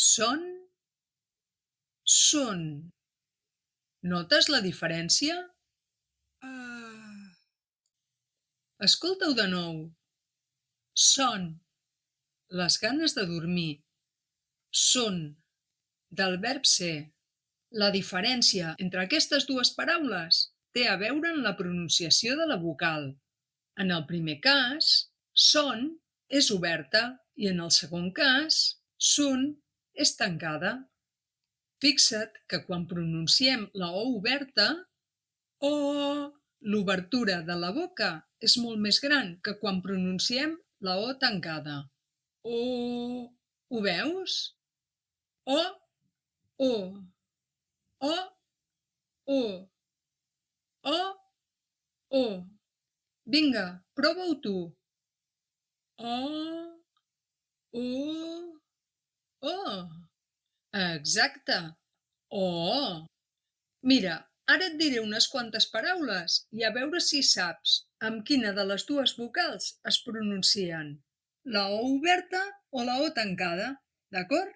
Són, són. Notes la diferència? Escolta-ho de nou. Son, les ganes de dormir. Són, del verb ser. La diferència entre aquestes dues paraules té a veure en la pronunciació de la vocal. En el primer cas, son és oberta i en el segon cas, sun és tancada. Fixa't que quan pronunciem la O oberta, O, l'obertura de la boca és molt més gran que quan pronunciem la O tancada. O, ho veus? O, O, O, O, O, O. Vinga, prova-ho tu. O, O, O. Exacte. O. Mira, ara et diré unes quantes paraules i a veure si saps amb quina de les dues vocals es pronuncien. La O oberta o la O tancada, d'acord?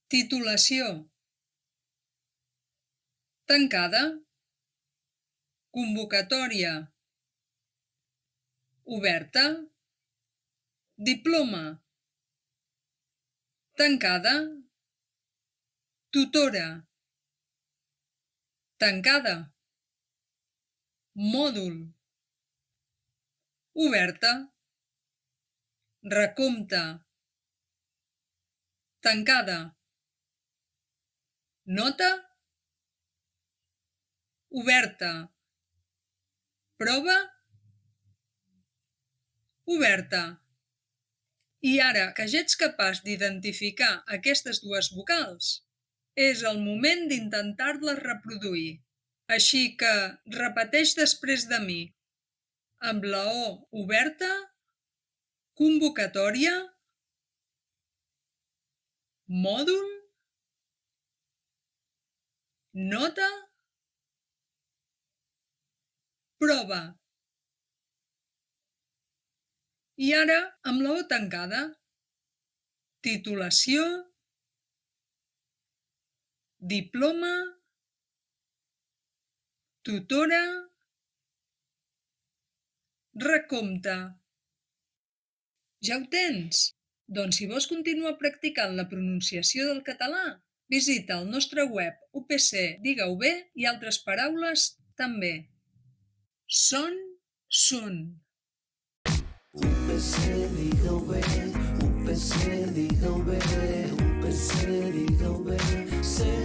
Titulació. Tancada. Convocatòria. Oberta. Diploma. Tancada. Tutora. Tancada. Mòdul. Oberta. Recompte. Tancada. Nota. Oberta. Prova. Oberta. I ara que ja ets capaç d'identificar aquestes dues vocals, és el moment d'intentar-les reproduir. Així que repeteix després de mi. Amb la O oberta, convocatòria, mòdul, nota, prova. I ara amb la O tancada, titulació, diploma, tutora, recompte. Ja ho tens? Doncs si vols continuar practicant la pronunciació del català, visita el nostre web UPC Diga-ho bé i altres paraules també. Són, són. UPC Diga-ho bé, UPC Diga-ho bé, UPC Diga-ho bé, sé,